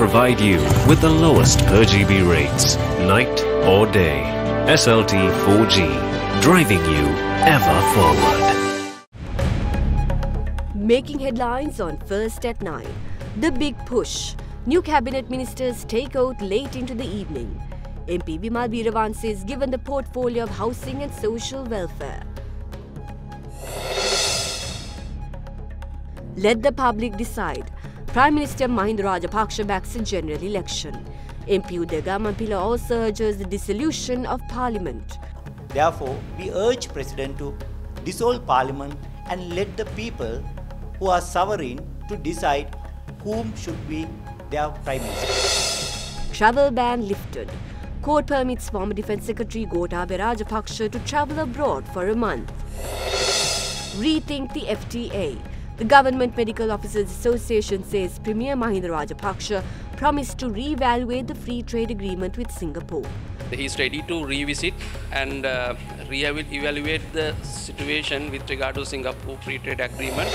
provide you with the lowest per GB rates, night or day. SLT 4G, driving you ever forward. Making headlines on First at 9. The big push. New cabinet ministers take oath late into the evening. MP Vimal Veeravansa is given the portfolio of housing and social welfare. Let the public decide. Prime Minister Mahinda Rajapaksa backs a general election. MP GAMMANPILA also urges the dissolution of Parliament. Therefore, we urge President to dissolve Parliament and let the people who are sovereign to decide whom should be their Prime Minister. Travel ban lifted. Court permits former Defence Secretary Gotabaya Rajapaksa to travel abroad for a month. Rethink the FTA. The Government Medical Officers Association says Premier Mahinda Rajapaksa promised to re-evaluate the free trade agreement with Singapore. He is ready to revisit and re-evaluate the situation with regard to Singapore free trade agreement.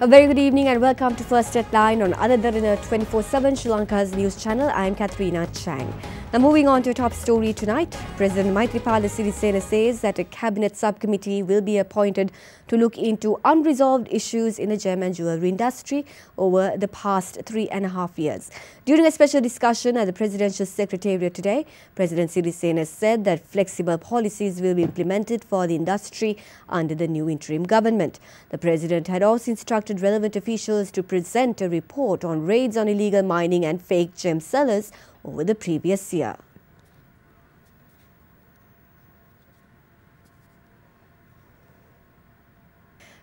A very good evening and welcome to First at 9 on Derana 24/7 Sri Lanka's news channel. I am Katharina Chang. Now moving on to a top story tonight, President Maithripala Sirisena says that a cabinet subcommittee will be appointed to look into unresolved issues in the gem and jewellery industry over the past 3.5 years. During a special discussion at the Presidential Secretariat today, President Sirisena said that flexible policies will be implemented for the industry under the new interim government. The President had also instructed relevant officials to present a report on raids on illegal mining and fake gem sellers over the previous year.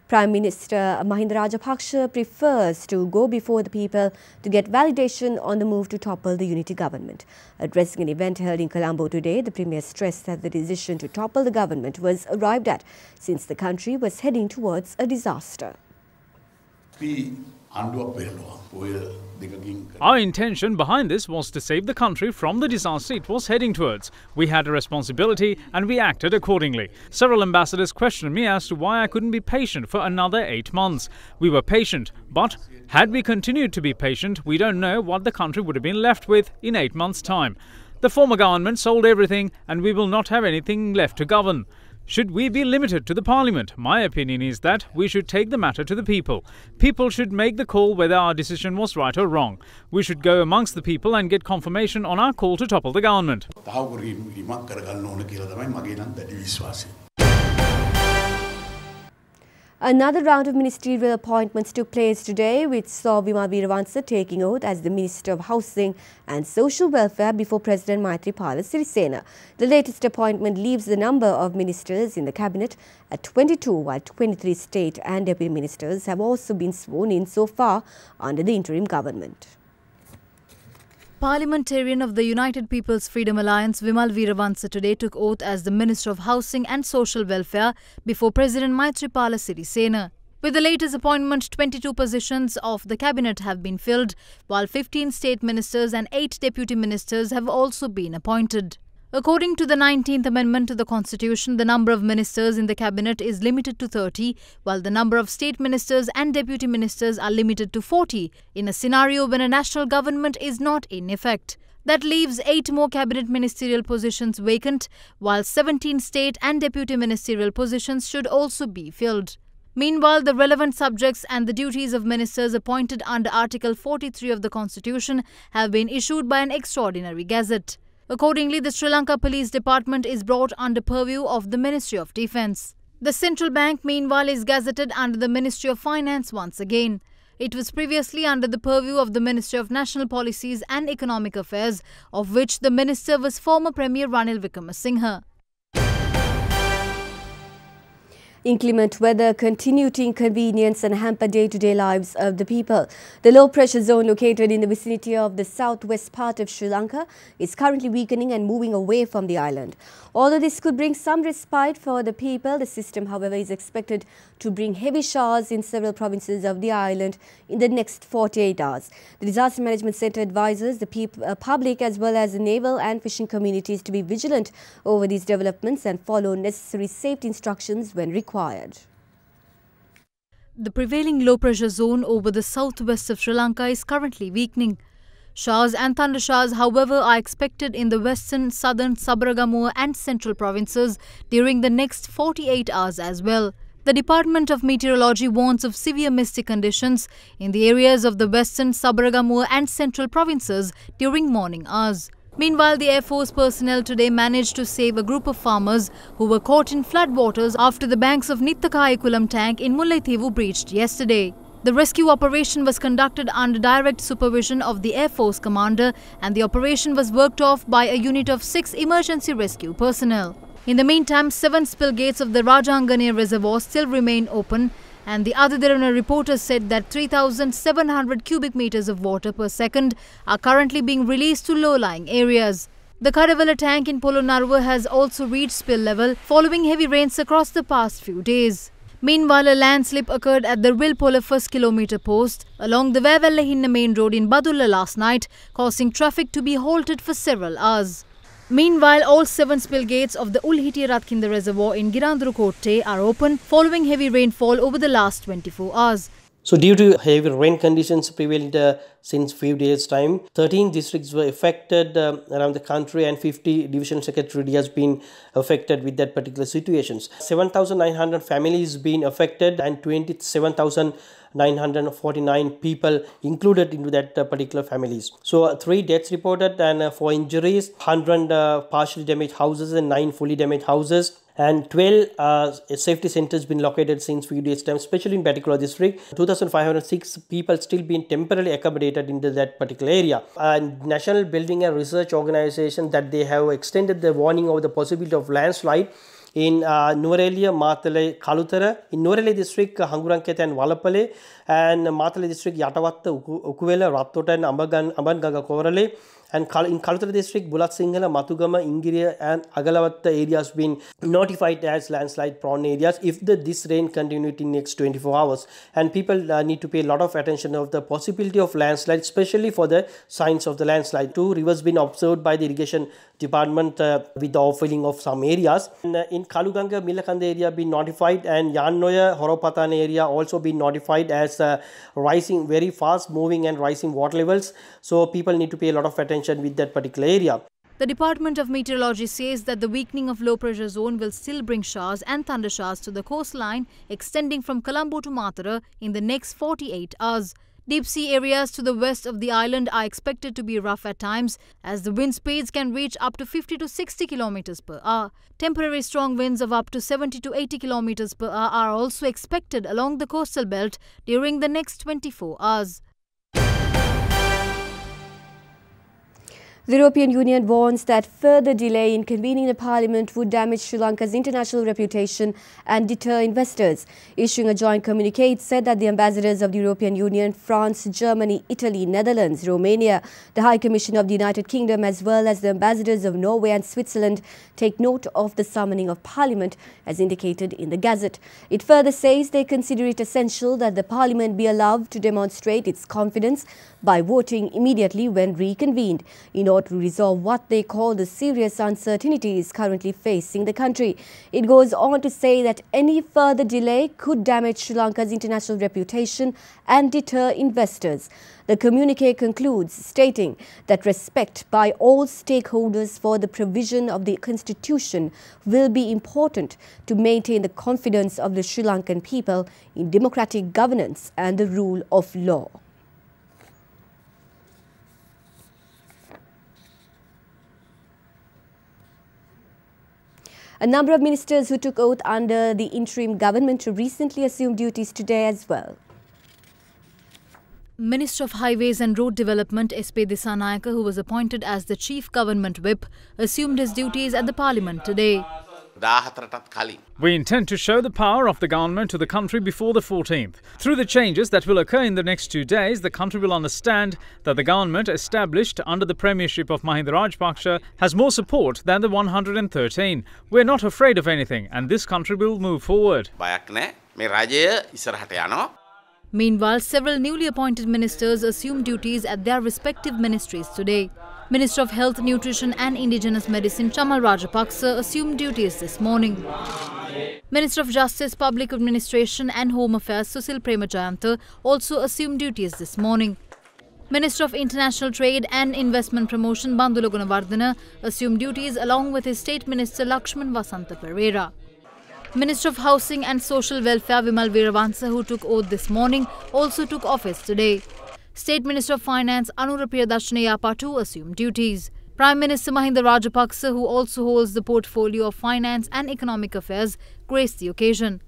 Prime Minister Mahinda Rajapaksa prefers to go before the people to get validation on the move to topple the unity government. Addressing an event held in Colombo today, the Premier stressed that the decision to topple the government was arrived at since the country was heading towards a disaster. Our intention behind this was to save the country from the disaster it was heading towards. We had a responsibility and we acted accordingly. Several ambassadors questioned me as to why I couldn't be patient for another 8 months. We were patient, but had we continued to be patient, we don't know what the country would have been left with in 8 months' time. The former government sold everything and we will not have anything left to govern. Should we be limited to the Parliament? My opinion is that we should take the matter to the people. People should make the call whether our decision was right or wrong. We should go amongst the people and get confirmation on our call to topple the government. Another round of ministerial appointments took place today, which saw Vimal Veeravansa taking oath as the Minister of Housing and Social Welfare before President Maithripala Sirisena. The latest appointment leaves the number of ministers in the cabinet at 22, while 23 state and deputy ministers have also been sworn in so far under the interim government. Parliamentarian of the United People's Freedom Alliance Vimal Veeravansa today took oath as the Minister of Housing and Social Welfare before President Maithripala Sirisena. With the latest appointment, 22 positions of the cabinet have been filled, while 15 state ministers and 8 deputy ministers have also been appointed. According to the 19th Amendment to the Constitution, the number of ministers in the cabinet is limited to 30, while the number of state ministers and deputy ministers are limited to 40, in a scenario when a national government is not in effect. That leaves 8 more cabinet ministerial positions vacant, while 17 state and deputy ministerial positions should also be filled. Meanwhile, the relevant subjects and the duties of ministers appointed under Article 43 of the Constitution have been issued by an extraordinary gazette. Accordingly, the Sri Lanka Police Department is brought under purview of the Ministry of Defence. The Central Bank, meanwhile, is gazetted under the Ministry of Finance once again. It was previously under the purview of the Ministry of National Policies and Economic Affairs, of which the minister was former Premier Ranil Wickremesinghe. Inclement weather continue to inconvenience and hamper day-to-day lives of the people. The low-pressure zone located in the vicinity of the southwest part of Sri Lanka is currently weakening and moving away from the island. Although this could bring some respite for the people, the system, however, is expected to bring heavy showers in several provinces of the island in the next 48 hours. The Disaster Management Centre advises the public as well as the naval and fishing communities to be vigilant over these developments and follow necessary safety instructions when required. The prevailing low-pressure zone over the southwest of Sri Lanka is currently weakening. Showers and thundershowers, however, are expected in the western, southern, Sabaragamuwa and central provinces during the next 48 hours as well. The Department of Meteorology warns of severe misty conditions in the areas of the western, Sabaragamuwa and central provinces during morning hours. Meanwhile, the Air Force personnel today managed to save a group of farmers who were caught in floodwaters after the banks of Nitthakayikulam tank in Mullaitivu breached yesterday. The rescue operation was conducted under direct supervision of the Air Force commander, and the operation was worked off by a unit of 6 emergency rescue personnel. In the meantime, 7 spill gates of the Rajangane reservoir still remain open, and the other Derana reporter said that 3,700 cubic meters of water per second are currently being released to low-lying areas. The Kadavela tank in Polonnaruwa has also reached spill level following heavy rains across the past few days. Meanwhile, a landslip occurred at the Rilpola first kilometer post along the Vavellahinna main road in Badulla last night, causing traffic to be halted for several hours. Meanwhile, all 7 spill gates of the Ulhiti Ratkinda reservoir in Girandrukotte are open following heavy rainfall over the last 24 hours. So due to heavy rain conditions prevailed since few days time, 13 districts were affected around the country and 50 division secretariat has been affected with that particular situations. 7,900 families been affected and 27,949 people included into that particular families. So 3 deaths reported and 4 injuries, 100 partially damaged houses and 9 fully damaged houses. And 12 safety centers been located since few days time, especially in Batticaloa district. 2,506 people still been temporarily accommodated into that particular area. And National Building and Research Organization that they have extended the warning of the possibility of landslide in Nuwara, Matale, Kalutara, in Nuwara district, Hanguranketa and Walapale, and Matale district, Yatawatta, Ukuvela, Rattota and Ambangaga Korale. And in Kalutara district, Bulat Sinhala, Matugama, Ingiriya and Agalavatta areas been notified as landslide prone areas if this rain continued in next 24 hours. And people need to pay a lot of attention of the possibility of landslide, especially for the signs of the landslide. 2 rivers been observed by the irrigation department with the overfilling of some areas. And, in Kaluganga, Milakanda area been notified, and Yannoya, Horopatan area also been notified as rising very fast moving and rising water levels. So people need to pay a lot of attention with that particular area. The Department of Meteorology says that the weakening of low-pressure zone will still bring showers and thundershowers to the coastline extending from Colombo to Matara in the next 48 hours. Deep sea areas to the west of the island are expected to be rough at times as the wind speeds can reach up to 50 to 60 kilometers per hour. Temporary strong winds of up to 70 to 80 kilometers per hour are also expected along the coastal belt during the next 24 hours. The European Union warns that further delay in convening the parliament would damage Sri Lanka's international reputation and deter investors. Issuing a joint communique, it said that the ambassadors of the European Union, France, Germany, Italy, Netherlands, Romania, the High Commission of the United Kingdom as well as the ambassadors of Norway and Switzerland take note of the summoning of parliament as indicated in the Gazette. It further says they consider it essential that the parliament be allowed to demonstrate its confidence by voting immediately when reconvened in order to resolve what they call the serious uncertainties currently facing the country. It goes on to say that any further delay could damage Sri Lanka's international reputation and deter investors. The communique concludes stating that respect by all stakeholders for the provision of the constitution will be important to maintain the confidence of the Sri Lankan people in democratic governance and the rule of law. A number of ministers who took oath under the interim government recently assumed duties today as well. Minister of Highways and Road Development S.P. Disanayaka, who was appointed as the Chief Government Whip, assumed his duties at the Parliament today. We intend to show the power of the government to the country before the 14th. Through the changes that will occur in the next 2 days, the country will understand that the government established under the premiership of Mahinda Rajapaksa has more support than the 113. We're not afraid of anything, and this country will move forward. Meanwhile, several newly appointed ministers assumed duties at their respective ministries today. Minister of Health, Nutrition and Indigenous Medicine Chamal Rajapaksa assumed duties this morning. Minister of Justice, Public Administration and Home Affairs Susil Premajayanta also assumed duties this morning. Minister of International Trade and Investment Promotion Bandula Gunawardena assumed duties along with his State Minister Lakshman Vasanta Pereira. Minister of Housing and Social Welfare Vimal Veeravansa, who took oath this morning, also took office today. State Minister of Finance Anura Priyadarshini too assumed duties. Prime Minister Mahinda Rajapaksa, who also holds the portfolio of Finance and Economic Affairs, graced the occasion.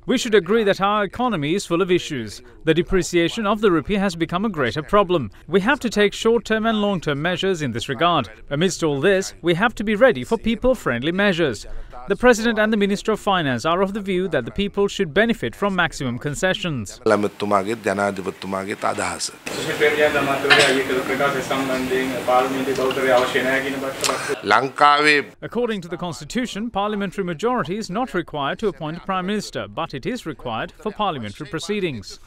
We should agree that our economy is full of issues. The depreciation of the rupee has become a greater problem. We have to take short-term and long-term measures in this regard. Amidst all this, we have to be ready for people-friendly measures. The President and the Minister of Finance are of the view that the people should benefit from maximum concessions. According to the Constitution, parliamentary majority is not required to appoint a Prime Minister, but it is required for parliamentary proceedings.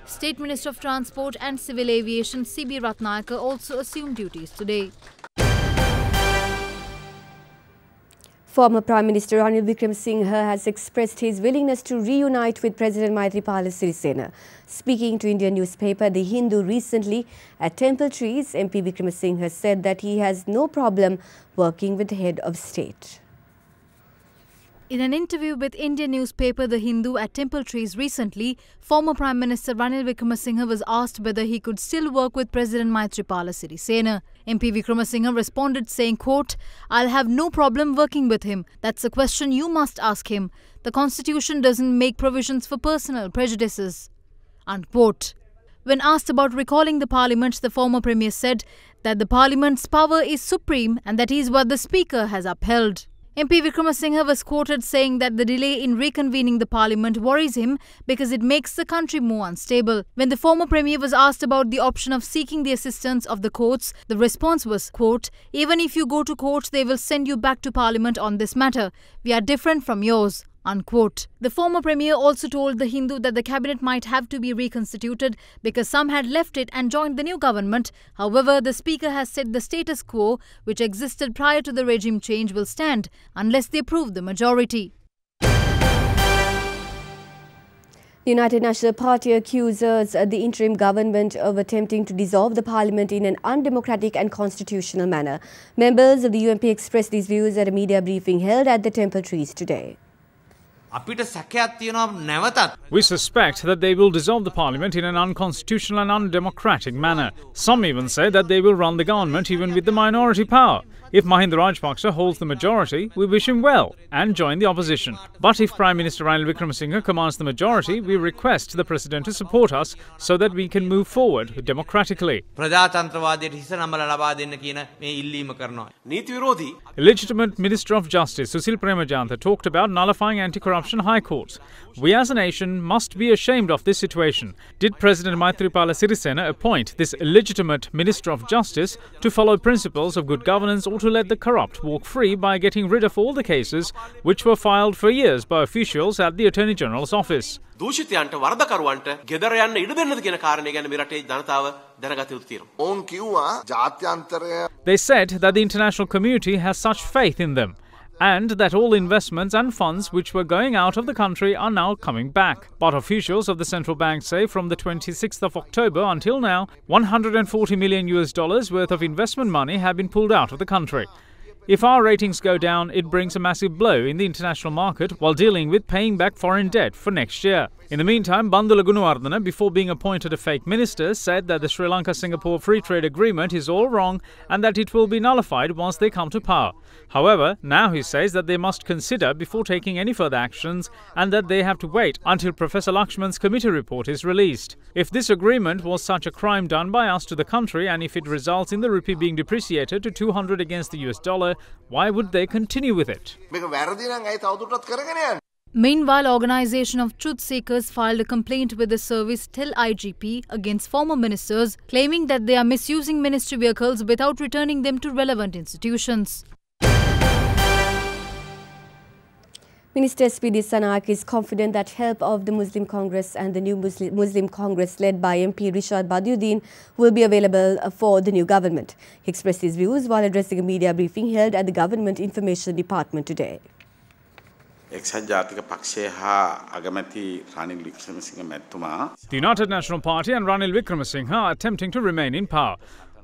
State Minister of Transport and Civil Aviation C.B. Ratnayaka also assumed duties today. Former Prime Minister Ranil Wickremesinghe has expressed his willingness to reunite with President Maithripala Sirisena. Speaking to Indian newspaper The Hindu recently at Temple Trees, MP Wickremesinghe said that he has no problem working with the head of state. In an interview with Indian newspaper The Hindu at Temple Trees recently, former Prime Minister Ranil Wickremesinghe was asked whether he could still work with President Maithripala Sirisena. MP Wickremesinghe responded saying, quote, "I'll have no problem working with him. That's a question you must ask him. The Constitution doesn't make provisions for personal prejudices." Unquote. When asked about recalling the Parliament, the former Premier said that the Parliament's power is supreme and that is what the Speaker has upheld. MP Wickremesinghe was quoted saying that the delay in reconvening the Parliament worries him because it makes the country more unstable. When the former Premier was asked about the option of seeking the assistance of the courts, the response was, quote, "Even if you go to court, they will send you back to Parliament on this matter. We are different from yours." Unquote. The former Premier also told The Hindu that the cabinet might have to be reconstituted because some had left it and joined the new government. However, the Speaker has said the status quo, which existed prior to the regime change, will stand unless they prove the majority. The United National Party accuses the interim government of attempting to dissolve the parliament in an undemocratic and constitutional manner. Members of the UNP expressed these views at a media briefing held at the Temple Trees today. We suspect that they will dissolve the parliament in an unconstitutional and undemocratic manner. Some even say that they will run the government even with the minority power. If Mahinda Rajapaksa holds the majority, we wish him well and join the opposition. But if Prime Minister Ranil Wickremesinghe commands the majority, we request the President to support us so that we can move forward democratically. Illegitimate Minister of Justice Susil Premajayanta talked about nullifying anti-corruption high courts. We as a nation must be ashamed of this situation. Did President Maithripala Sirisena appoint this illegitimate Minister of Justice to follow principles of good governance or to let the corrupt walk free by getting rid of all the cases which were filed for years by officials at the Attorney General's office? They said that the international community has such faith in them and that all investments and funds which were going out of the country are now coming back. But officials of the central bank say from the 26th of October until now, $140 million worth of investment money have been pulled out of the country. If our ratings go down, it brings a massive blow in the international market while dealing with paying back foreign debt for next year. In the meantime, Bandula Gunawarddena, before being appointed a fake minister, said that the Sri Lanka-Singapore Free Trade Agreement is all wrong and that it will be nullified once they come to power. However, now he says that they must consider before taking any further actions and that they have to wait until Professor Lakshman's committee report is released. If this agreement was such a crime done by us to the country and if it results in the rupee being depreciated to 200 against the US dollar, why would they continue with it? Meanwhile, Organisation of Truth Seekers filed a complaint with the service Tell IGP against former ministers, claiming that they are misusing ministry vehicles without returning them to relevant institutions. Minister SPD Sanak is confident that help of the Muslim Congress and the new Muslim Congress led by MP Rishad Badiuddin will be available for the new government. He expressed his views while addressing a media briefing held at the Government Information Department today. The United National Party and Ranil Wickremesinghe are attempting to remain in power.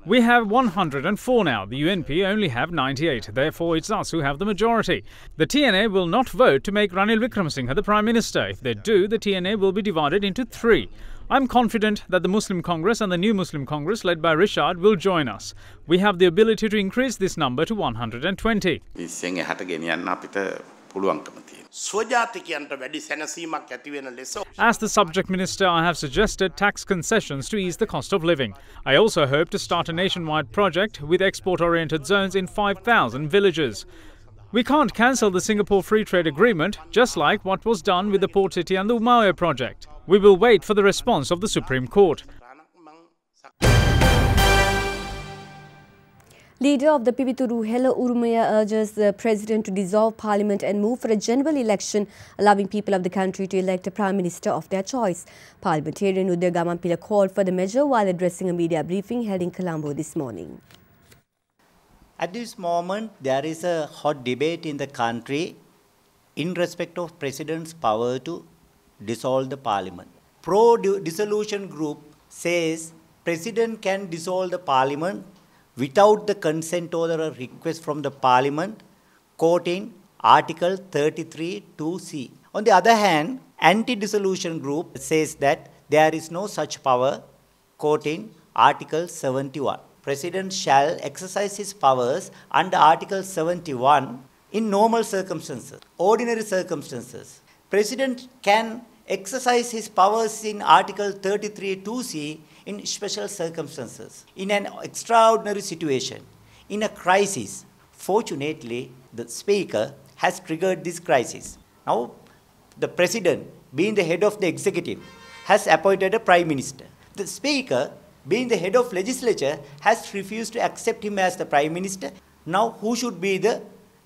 We have 104 now. The UNP only have 98. Therefore, it's us who have the majority. The TNA will not vote to make Ranil Wickremesinghe the Prime Minister. If they do, the TNA will be divided into 3. I'm confident that the Muslim Congress and the new Muslim Congress led by Rishad will join us. We have the ability to increase this number to 120. As the subject minister, I have suggested tax concessions to ease the cost of living. I also hope to start a nationwide project with export-oriented zones in 5,000 villages. We can't cancel the Singapore Free Trade Agreement, just like what was done with the Port City and the Umayyah project. We will wait for the response of the Supreme Court. Leader of the Pivituru, Hela Urumaya, urges the President to dissolve Parliament and move for a general election, allowing people of the country to elect a Prime Minister of their choice. Parliamentarian GAMMANPILA called for the measure while addressing a media briefing held in Colombo this morning. At this moment, there is a hot debate in the country in respect of President's power to dissolve the Parliament. Pro-dissolution group says President can dissolve the Parliament without the consent order or request from the Parliament, quoting Article 33(2)(c). On the other hand, anti-dissolution group says that there is no such power, quoting Article 71. President shall exercise his powers under Article 71 in normal circumstances, ordinary circumstances. President can exercise his powers in Article 33(2)(c) in special circumstances, in an extraordinary situation, in a crisis. Fortunately, the Speaker has triggered this crisis. Now, the President, being the head of the executive, has appointed a Prime Minister. The Speaker, being the head of legislature, has refused to accept him as the Prime Minister. Now, who should be the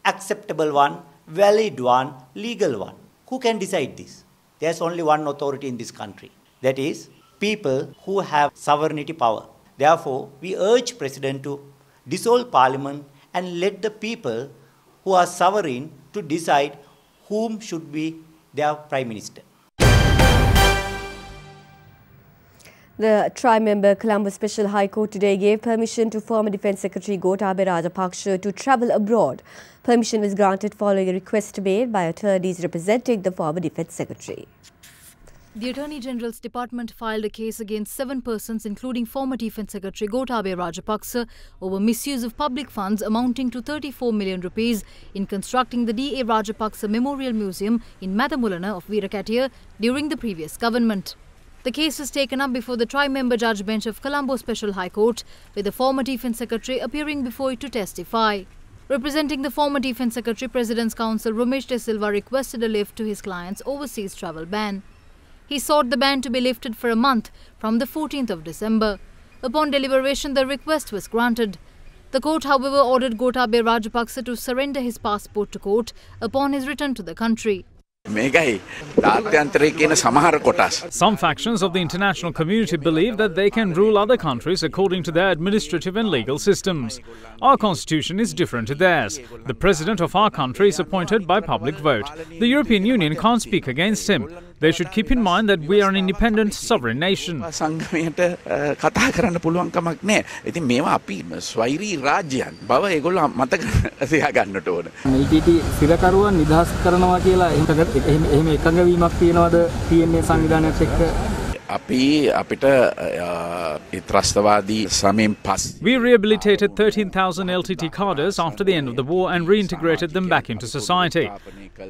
acceptable one, valid one, legal one? Who can decide this? There's only one authority in this country. That is, people who have sovereignty power. Therefore, we urge President to dissolve Parliament and let the people who are sovereign to decide whom should be their Prime Minister. The tri-member Colombo Special High Court today gave permission to former Defence Secretary Gotabaya Rajapaksa to travel abroad. Permission was granted following a request made by attorneys representing the former Defence Secretary. The Attorney General's Department filed a case against 7 persons, including former Defence Secretary Gotabaya Rajapaksa, over misuse of public funds amounting to 34 million rupees in constructing the D.A. Rajapaksa Memorial Museum in Mathamulana of Veerakatiya during the previous government. The case was taken up before the tri-member judge bench of Colombo Special High Court, with the former Defence Secretary appearing before it to testify. Representing the former Defence Secretary, President's Counsel Ramesh De Silva requested a lift to his client's overseas travel ban. He sought the ban to be lifted for a month from the 14th of December. Upon deliberation, the request was granted. The court, however, ordered Gotabaya Rajapaksa to surrender his passport to court upon his return to the country. Some factions of the international community believe that they can rule other countries according to their administrative and legal systems. Our constitution is different to theirs. The president of our country is appointed by public vote. The European Union can't speak against him. They should keep in mind that we are an independent, sovereign nation. එහෙම එකඟවීමක් තියෙනවද TNA සංවිධානයත් එක්ක? We rehabilitated 13,000 LTT cadres after the end of the war and reintegrated them back into society.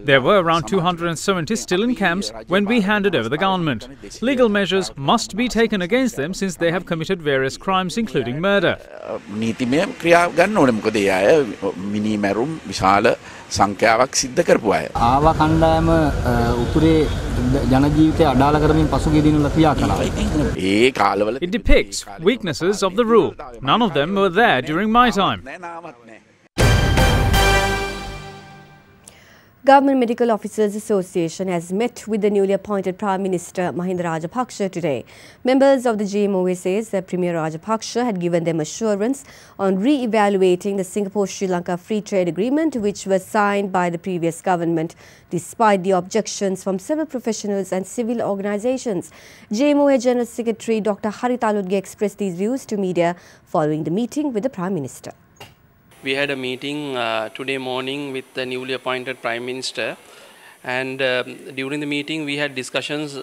There were around 270 still in camps when we handed over the government. Legal measures must be taken against them since they have committed various crimes including murder. ආවා කණ්ඩායම උතුරේ ජන ජීවිතය අඩාල කරමින් පසුගිය දිනවල ක්‍රියා කළා. It depicts weaknesses of the rule. None of them were there during my time. Government Medical Officers Association has met with the newly appointed Prime Minister Mahinda Rajapaksa today. Members of the GMOA says that Premier Rajapaksa had given them assurance on re-evaluating the Singapore-Sri Lanka Free Trade Agreement, which was signed by the previous government, despite the objections from several professionals and civil organizations. GMOA General Secretary Dr. Harith Aludge expressed these views to media following the meeting with the Prime Minister. We had a meeting today morning with the newly appointed Prime Minister, and during the meeting we had discussions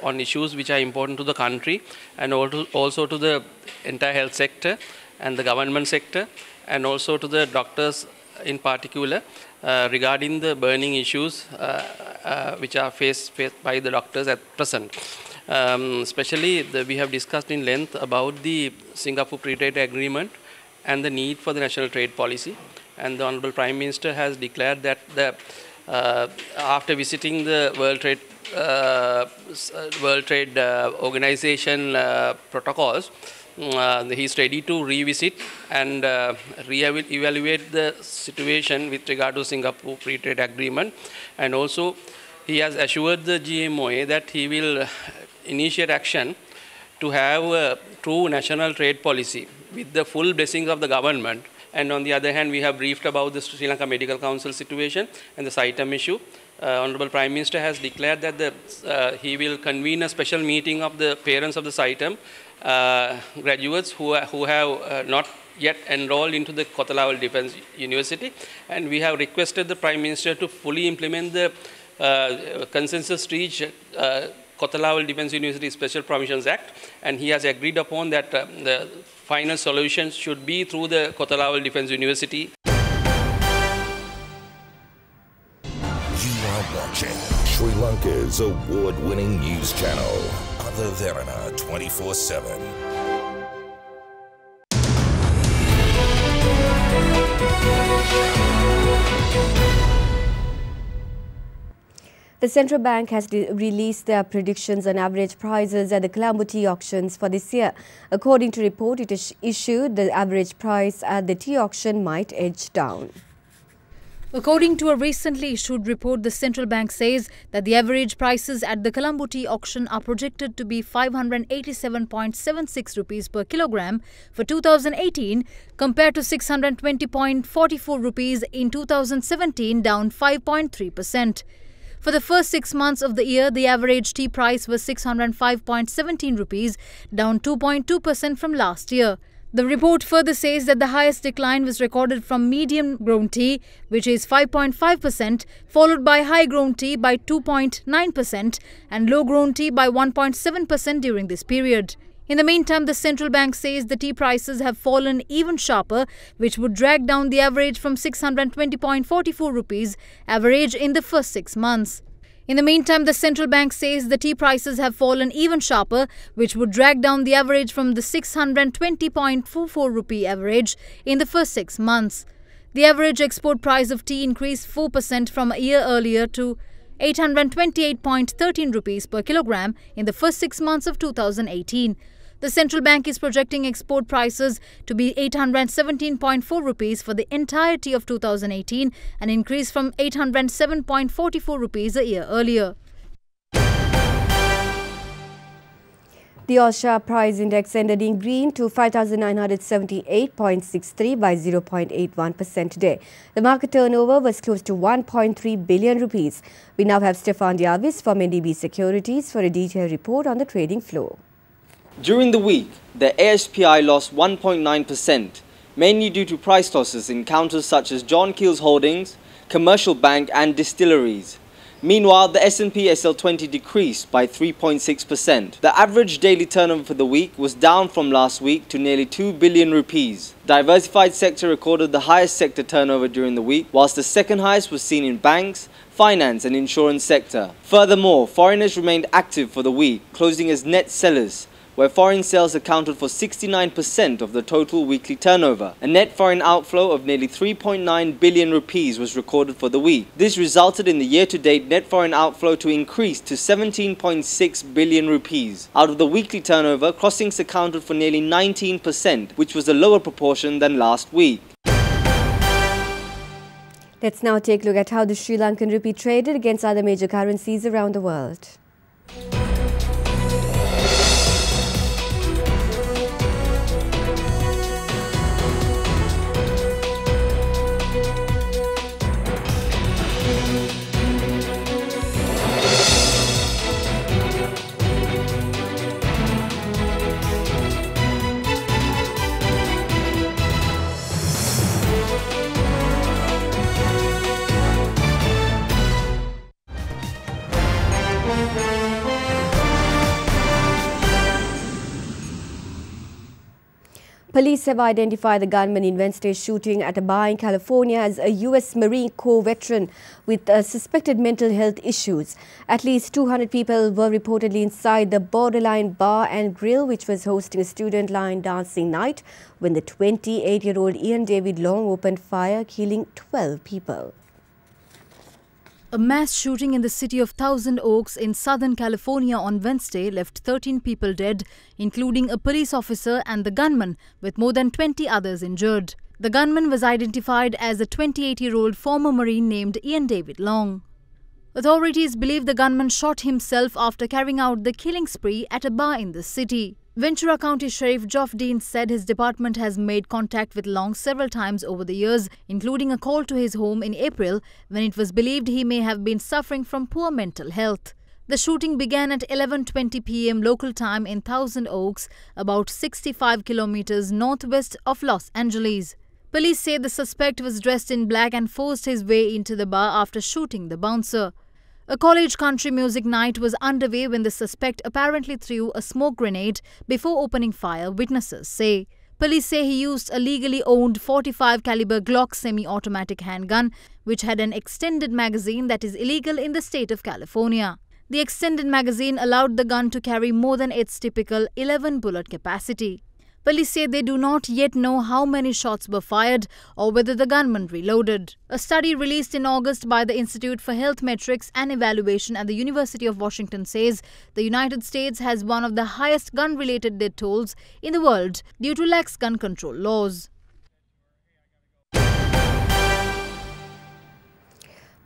on issues which are important to the country and also to the entire health sector and the government sector, and also to the doctors in particular regarding the burning issues which are faced by the doctors at present. Especially we have discussed in length about the Singapore Free Trade Agreement and the need for the national trade policy, and the Honourable Prime Minister has declared that after visiting the World Trade Organization protocols, he is ready to revisit and re-evaluate the situation with regard to Singapore Free Trade Agreement, and also he has assured the GMOA that he will initiate action to have a true national trade policy with the full blessings of the government. And on the other hand, we have briefed about the Sri Lanka Medical Council situation and the SITEM issue. Honourable Prime Minister has declared that he will convene a special meeting of the parents of the SITEM graduates who have not yet enrolled into the Kotalawala Defence University, and we have requested the Prime Minister to fully implement the consensus reached Kotalawala Defence University Special Provisions Act, and he has agreed upon that the final solution should be through the Kotalawala Defence University. You are watching Sri Lanka's award-winning news channel, Derana 24/7. The central bank has released their predictions on average prices at the Colombo tea auctions for this year. According to report it is issued, the average price at the tea auction might edge down. According to a recently issued report, the central bank says that the average prices at the Colombo tea auction are projected to be 587.76 rupees per kilogram for 2018 compared to 620.44 rupees in 2017, down 5.3%. For the first 6 months of the year, the average tea price was 605.17 rupees, down 2.2% from last year. The report further says that the highest decline was recorded from medium-grown tea, which is 5.5%, followed by high-grown tea by 2.9% and low-grown tea by 1.7% during this period. In the meantime, the central bank says the tea prices have fallen even sharper, which would drag down the average from 620.44 rupees average in the first 6 months. In the meantime, the central bank says the tea prices have fallen even sharper, which would drag down the average from the 620.44 rupee average in the first 6 months. The average export price of tea increased 4% from a year earlier to 828.13 rupees per kilogram in the first 6 months of 2018. The central bank is projecting export prices to be 817.4 rupees for the entirety of 2018, an increase from 807.44 rupees a year earlier. The All-Share Price Index ended in green to 5,978.63 by 0.81% today. The market turnover was close to 1.3 billion rupees. We now have Stefan Diavis from NDB Securities for a detailed report on the trading floor. During the week, the ASPI lost 1.9%, mainly due to price losses in counters such as John Keells Holdings, Commercial Bank and Distilleries. Meanwhile, the S&P SL20 decreased by 3.6%. The average daily turnover for the week was down from last week to nearly 2 billion rupees. Diversified sector recorded the highest sector turnover during the week, whilst the second highest was seen in banks, finance and insurance sector. Furthermore, foreigners remained active for the week, closing as net sellers, where foreign sales accounted for 69% of the total weekly turnover. A net foreign outflow of nearly 3.9 billion rupees was recorded for the week. This resulted in the year-to-date net foreign outflow to increase to 17.6 billion rupees. Out of the weekly turnover, crossings accounted for nearly 19%, which was a lower proportion than last week. Let's now take a look at how the Sri Lankan rupee traded against other major currencies around the world. Police have identified the gunman in Wednesday's shooting at a bar in California as a U.S. Marine Corps veteran with suspected mental health issues. At least 200 people were reportedly inside the Borderline Bar and Grill, which was hosting a student line dancing night, when the 28-year-old Ian David Long opened fire, killing 12 people. A mass shooting in the city of Thousand Oaks in Southern California on Wednesday left 13 people dead, including a police officer and the gunman, with more than 20 others injured. The gunman was identified as a 28-year-old former Marine named Ian David Long. Authorities believe the gunman shot himself after carrying out the killing spree at a bar in the city. Ventura County Sheriff Geoff Dean said his department has made contact with Long several times over the years, including a call to his home in April when it was believed he may have been suffering from poor mental health. The shooting began at 11:20 p.m. local time in Thousand Oaks, about 65 kilometers northwest of Los Angeles. Police say the suspect was dressed in black and forced his way into the bar after shooting the bouncer. A college country music night was underway when the suspect apparently threw a smoke grenade before opening fire, witnesses say. Police say he used a legally owned .45 caliber Glock semi-automatic handgun, which had an extended magazine that is illegal in the state of California. The extended magazine allowed the gun to carry more than its typical 11 bullet capacity. Police say they do not yet know how many shots were fired or whether the gunman reloaded. A study released in August by the Institute for Health Metrics and Evaluation at the University of Washington says the United States has one of the highest gun-related death tolls in the world due to lax gun control laws.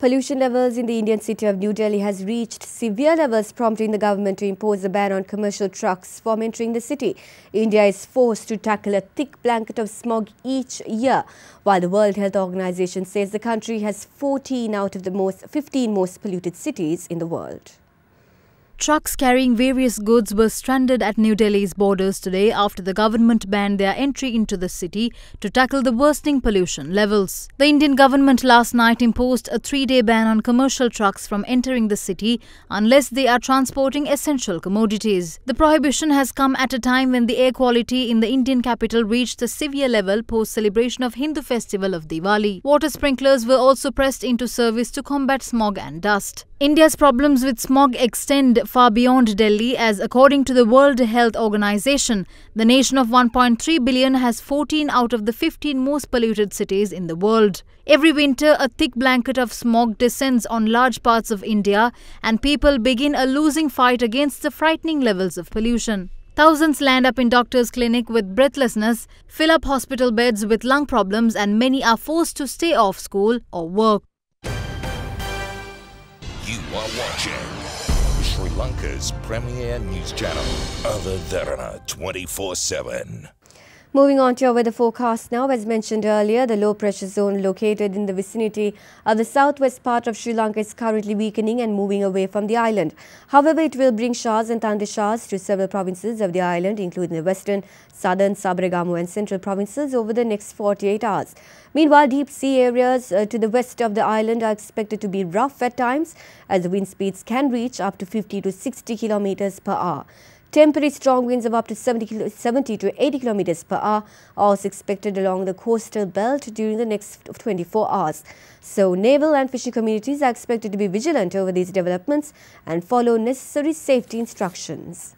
Pollution levels in the Indian city of New Delhi has reached severe levels, prompting the government to impose a ban on commercial trucks from entering the city. India is forced to tackle a thick blanket of smog each year, while the World Health Organization says the country has 14 out of the 15 most polluted cities in the world. Trucks carrying various goods were stranded at New Delhi's borders today after the government banned their entry into the city to tackle the worsening pollution levels. The Indian government last night imposed a 3-day ban on commercial trucks from entering the city unless they are transporting essential commodities. The prohibition has come at a time when the air quality in the Indian capital reached a severe level post-celebration of Hindu festival of Diwali. Water sprinklers were also pressed into service to combat smog and dust. India's problems with smog extend far beyond Delhi, as according to the World Health Organization, the nation of 1.3 billion has 14 out of the 15 most polluted cities in the world. Every winter, a thick blanket of smog descends on large parts of India and people begin a losing fight against the frightening levels of pollution. Thousands land up in doctors' clinic with breathlessness, fill up hospital beds with lung problems, and many are forced to stay off school or work. You are watching Sri Lanka's premier news channel, Derana 24/7. Moving on to our weather forecast now. As mentioned earlier, the low pressure zone located in the vicinity of the southwest part of Sri Lanka is currently weakening and moving away from the island. However, it will bring showers and thunder showers to several provinces of the island, including the western, southern, Sabaragamu and central provinces over the next 48 hours. Meanwhile, deep sea areas to the west of the island are expected to be rough at times, as the wind speeds can reach up to 50 to 60 kilometers per hour. Temporary strong winds of up to 70 to 80 kilometers per hour are also expected along the coastal belt during the next 24 hours. So, naval and fishing communities are expected to be vigilant over these developments and follow necessary safety instructions.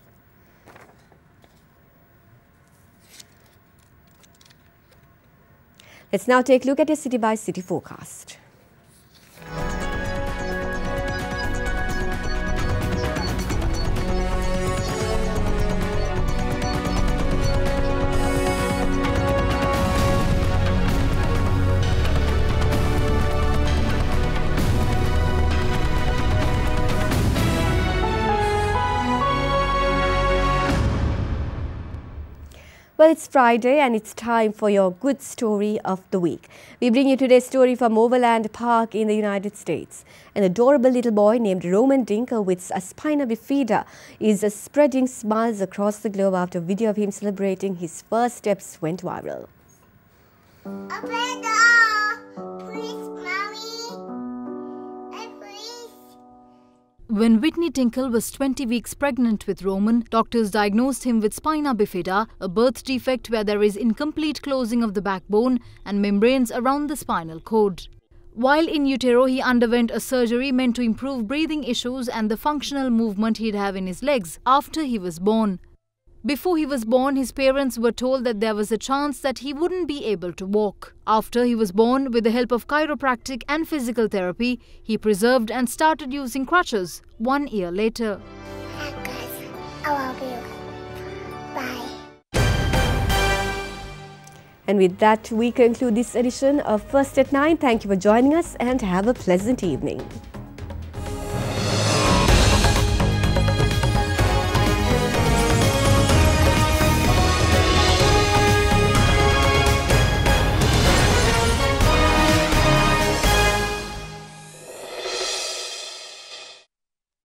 Let's now take a look at a city-by-city forecast. Well, it's Friday and it's time for your good story of the week. We bring you today's story from Overland Park in the United States. An adorable little boy named Roman Dinkel with a spina bifida is spreading smiles across the globe after a video of him celebrating his first steps went viral. Open the door, please, Mommy, and please. When Whitney Tinkle was 20 weeks pregnant with Roman, doctors diagnosed him with spina bifida, a birth defect where there is incomplete closing of the backbone and membranes around the spinal cord. While in utero, he underwent a surgery meant to improve breathing issues and the functional movement he'd have in his legs after he was born. Before he was born, his parents were told that there was a chance that he wouldn't be able to walk. After he was born, with the help of chiropractic and physical therapy, he preserved and started using crutches 1 year later. Hi guys, I love you. Bye. And with that, we conclude this edition of First at 9. Thank you for joining us and have a pleasant evening.